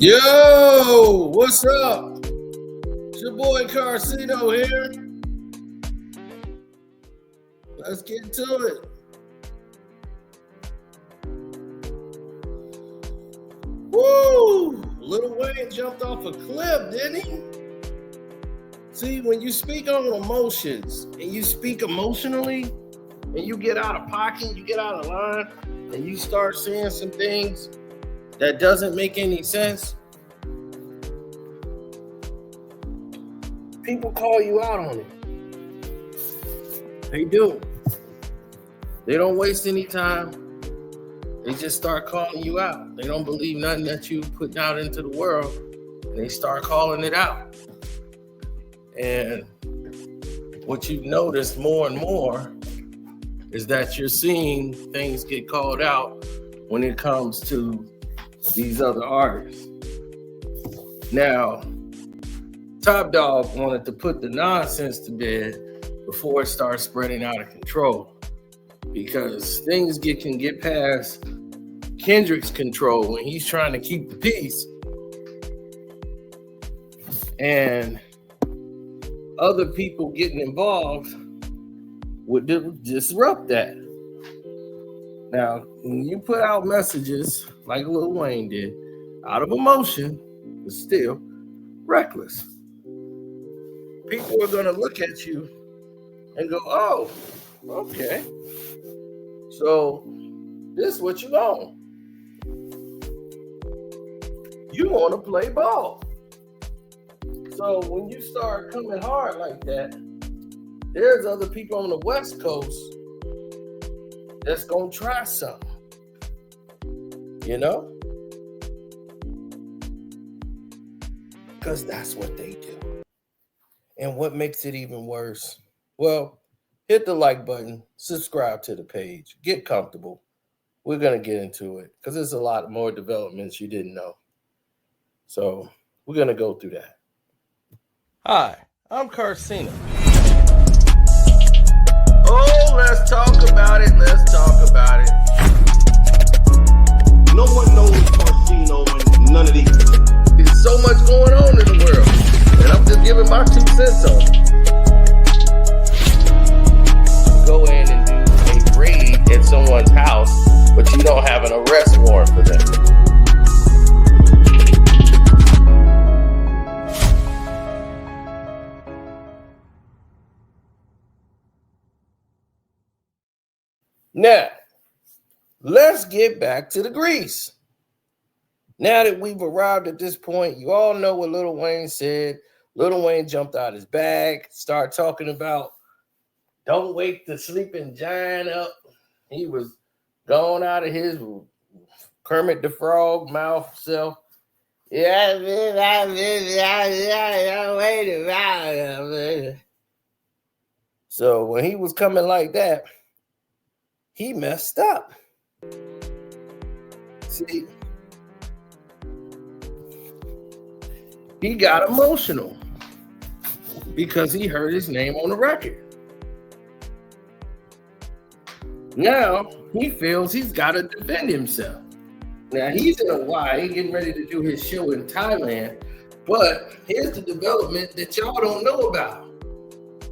Yo, what's up? It's your boy Carcino here. Let's get to it. Woo! Lil Wayne jumped off a cliff, didn't he? See, when you speak on emotions and you speak emotionally and you get out of pocket, you get out of line, and you start saying some things that doesn't make any sense, people call you out on it. They do. They don't waste any time. They just start calling you out. They don't believe nothing that you put out into the world, and they start calling it out. And what you've noticed more and more is that you're seeing things get called out when it comes to these other artists. Now, Top Dawg wanted to put the nonsense to bed before it starts spreading out of control, because things can get past Kendrick's control when he's trying to keep the peace, and other people getting involved would disrupt that. Now, when you put out messages like Lil Wayne did, out of emotion, but still reckless, people are going to look at you and go, oh, okay, so this is what you want. You want to play ball. So when you start coming hard like that, there's other people on the West Coast that's going to try something, you know? Because that's what they do. And what makes it even worse? Well, hit the like button, subscribe to the page, get comfortable. We're going to get into it because there's a lot more developments you didn't know. So we're going to go through that. Hi, I'm Carcino. Oh, let's talk about it. Let's talk about it. No one knows Carcino and none of these. There's so much going on in the world, and I'm just giving my 2 cents on it. Go in and do a raid at someone's house, but you don't have an arrest warrant for them. Now, let's get back to the grease. Now that we've arrived at this point, you all know what Lil Wayne said. Lil Wayne jumped out his bag, started talking about don't wake the sleeping giant up. He was going out of his Kermit the Frog mouth self. So when he was coming like that, he messed up. See, he got emotional because he heard his name on the record. Now he feels he's got to defend himself. Now he's in Hawaii getting ready to do his show in Thailand, but here's the development that y'all don't know about.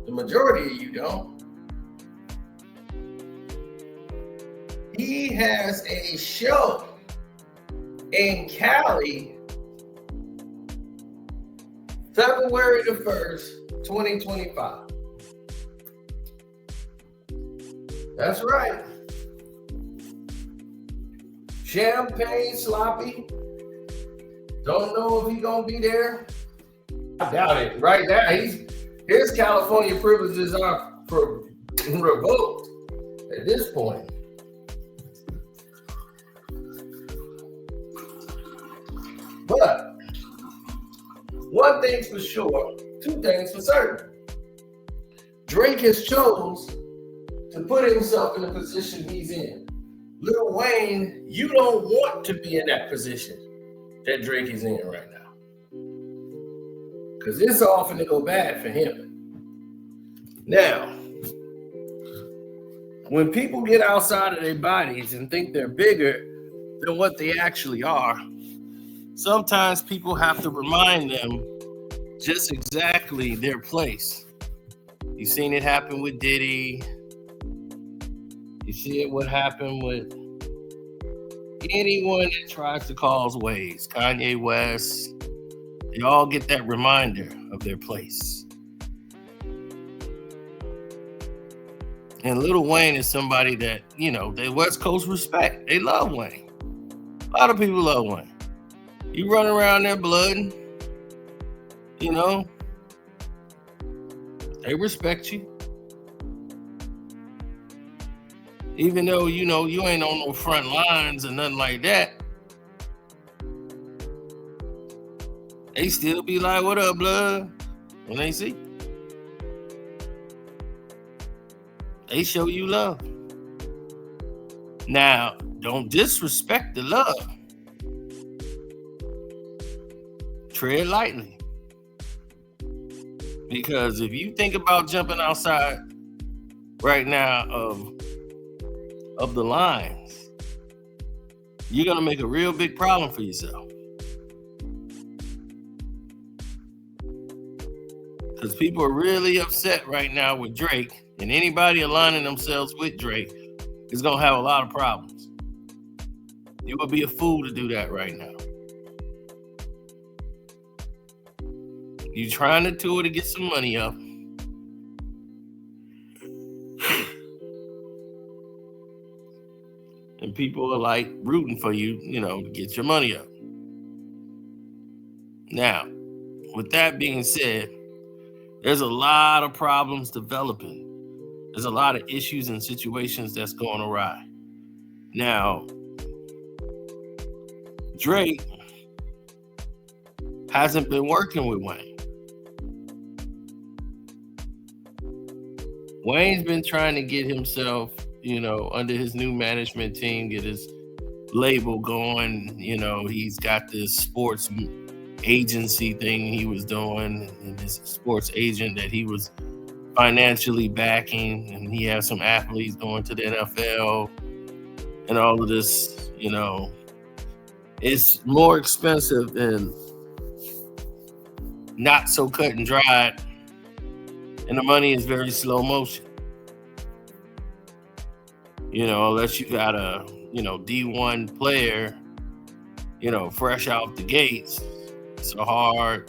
The majority of you don't. He has a show in Cali, February the 1st, 2025. That's right. Champagne sloppy. Don't know if he's gonna be there. I doubt it. Right now, his California privileges are revoked at this point. But one thing's for sure, 2 things for certain. Drake has chose to put himself in the position he's in. Lil Wayne, you don't want to be in that position that Drake is in right now, because it's often to go bad for him. Now, when people get outside of their bodies and think they're bigger than what they actually are, sometimes people have to remind them just exactly their place. You've seen it happen with Diddy. You see it what happened with anyone that tries to cause waves. Kanye West. They all get that reminder of their place. And Lil Wayne is somebody that, the West Coast respect. They love Wayne. A lot of people love Wayne. You run around there blooding, they respect you. Even though, you ain't on no front lines or nothing like that, they still be like, what up, blood? When they see you. They show you love. Now, don't disrespect the love. Tread lightly. Because if you think about jumping outside right now of the lines, you're going to make a real big problem for yourself. Because people are really upset right now with Drake, and anybody aligning themselves with Drake is going to have a lot of problems. You would be a fool to do that right now. You trying to tour to get some money up. And people are like rooting for you, to get your money up. Now, with that being said, there's a lot of problems developing. There's a lot of issues and situations that's going awry. Now, Drake hasn't been working with Wayne. Wayne's been trying to get himself, under his new management team, get his label going. He's got this sports agency thing he was doing, and this sports agent that he was financially backing, and he has some athletes going to the NFL and all of this. It's more expensive and not so cut and dried, and the money is very slow motion. Unless you got a D1 player, fresh out the gates, it's a hard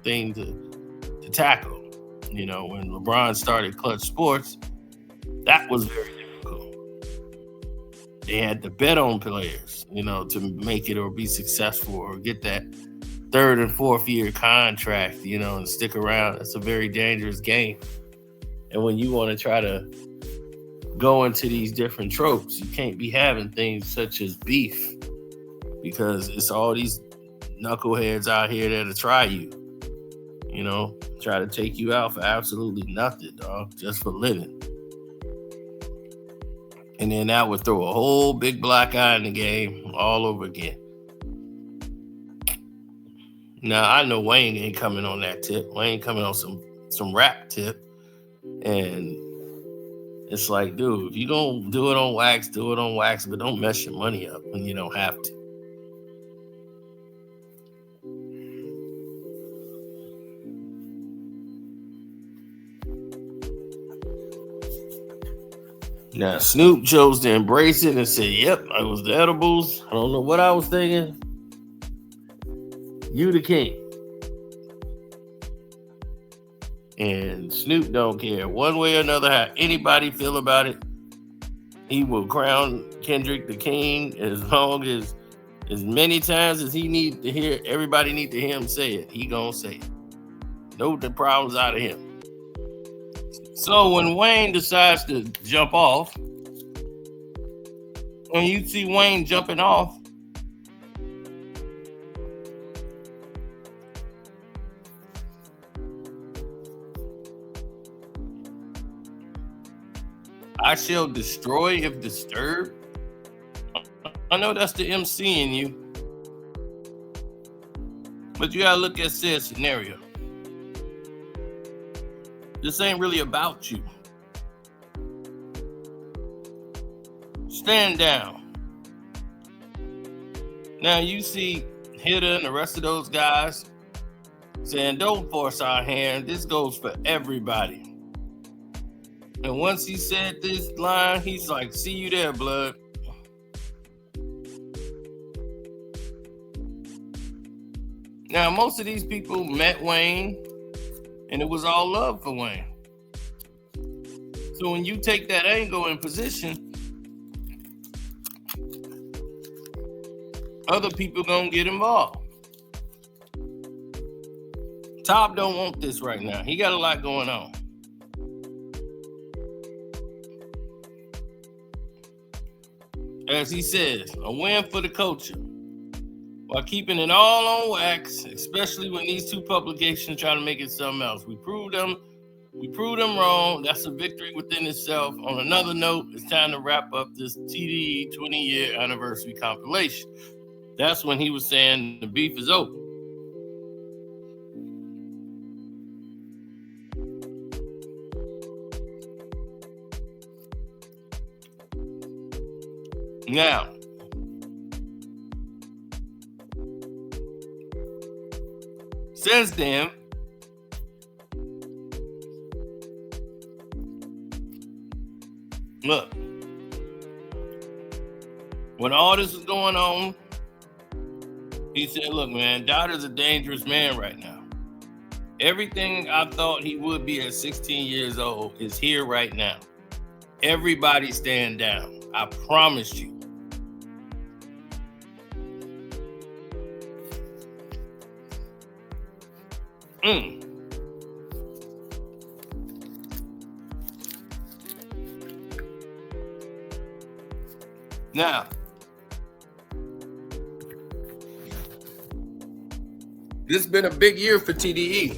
thing to tackle. When LeBron started Clutch Sports, that was very difficult. They had to bet on players, to make it or be successful or get that 3rd and 4th year contract, and stick around. It's a very dangerous game. And when you want to try to go into these different tropes, you can't be having things such as beef, because it's all these knuckleheads out here that'll try you, try to take you out for absolutely nothing, dog, just for living. And then that would throw a whole big black eye in the game all over again. Now, I know Wayne ain't coming on that tip. Wayne coming on some rap tip. And it's like, dude, if you gonna do it on wax, but don't mess your money up when you don't have to. Now, Snoop chose to embrace it and say, yep, it was the edibles. I don't know what I was thinking. You the king. And Snoop don't care one way or another how anybody feel about it. He will crown Kendrick the king as many times as he need to hear, everybody need to hear him say it. He gonna say it. No the problems out of him. So when Wayne decides to jump off, when you see Wayne jumping off, I shall destroy if disturbed. I know that's the MC in you, but you gotta look at said scenario. This ain't really about you. Stand down. Now you see Hitter and the rest of those guys saying, don't force our hand. This goes for everybody. And once he said this line, he's like, see you there, blood. Now, most of these people met Wayne, and it was all love for Wayne. So when you take that angle and position, other people gonna get involved. Top don't want this right now. He got a lot going on. As he says, a win for the culture, while keeping it all on wax, especially when these two publications try to make it something else. We proved them wrong. That's a victory within itself. On another note, it's time to wrap up this TDE 20-year anniversary compilation. That's when he was saying the beef is over. Now, since then, look, when all this was going on, he said, look, man, Dotter's a dangerous man right now. Everything I thought he would be at 16 years old is here right now. Everybody stand down. I promise you. Now, this has been a big year for TDE.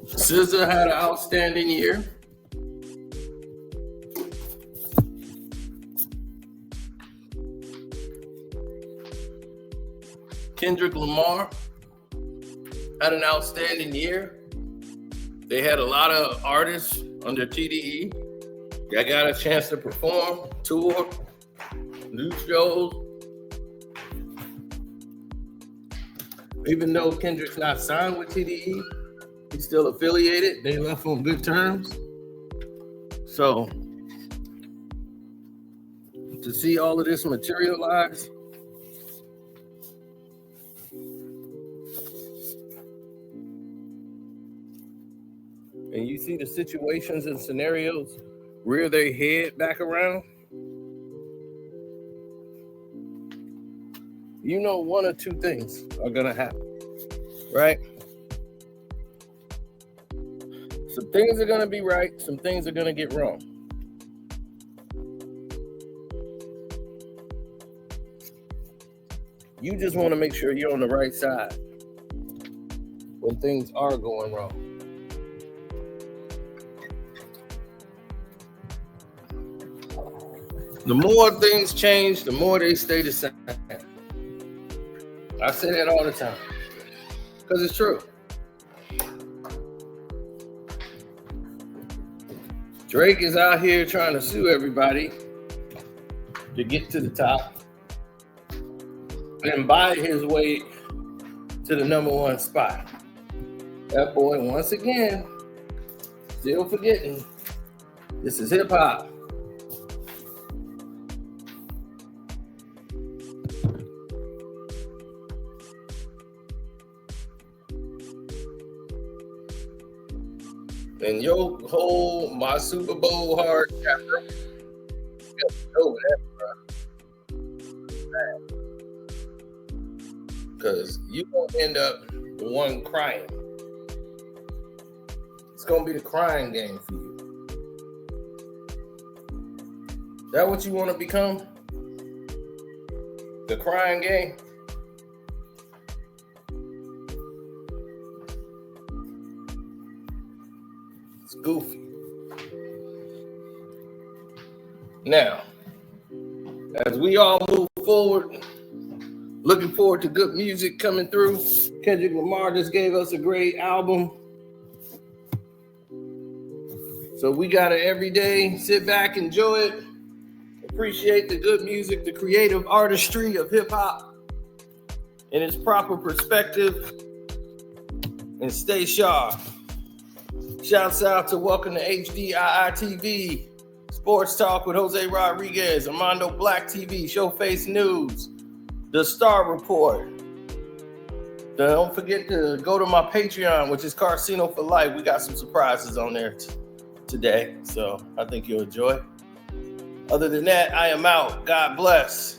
SZA had an outstanding year. Kendrick Lamar had an outstanding year. They had a lot of artists under TDE that got a chance to perform, tour, new shows. Even though Kendrick's not signed with TDE, he's still affiliated. They left on good terms. So to see all of this materialize, and you see the situations and scenarios rear their head back around, you know one or two things are gonna happen, right? Some things are gonna be right, some things are gonna get wrong. You just wanna make sure you're on the right side when things are going wrong. The more things change, the more they stay the same. I say that all the time because it's true. Drake is out here trying to sue everybody to get to the top and buy his way to the #1 spot. That boy, once again, still forgetting this is hip hop. And your whole My Super Bowl hard chapter, you got to go with that, bro. Because you're going to end up the one crying. It's going to be the crying game for you. Is that what you want to become? The crying game? Goofy. Now, as we all move forward, looking forward to good music coming through. Kendrick Lamar just gave us a great album. So we gotta every day sit back, enjoy it. Appreciate the good music, the creative artistry of hip hop in its proper perspective, and stay sharp. Shouts out to Welcome to HDII TV, Sports Talk with Jose Rodriguez, Armando Black TV, Showface News, The Star Report. Don't forget to go to my Patreon, which is Carcino for Life. We got some surprises on there today, so I think you'll enjoy. Other than that, I am out. God bless.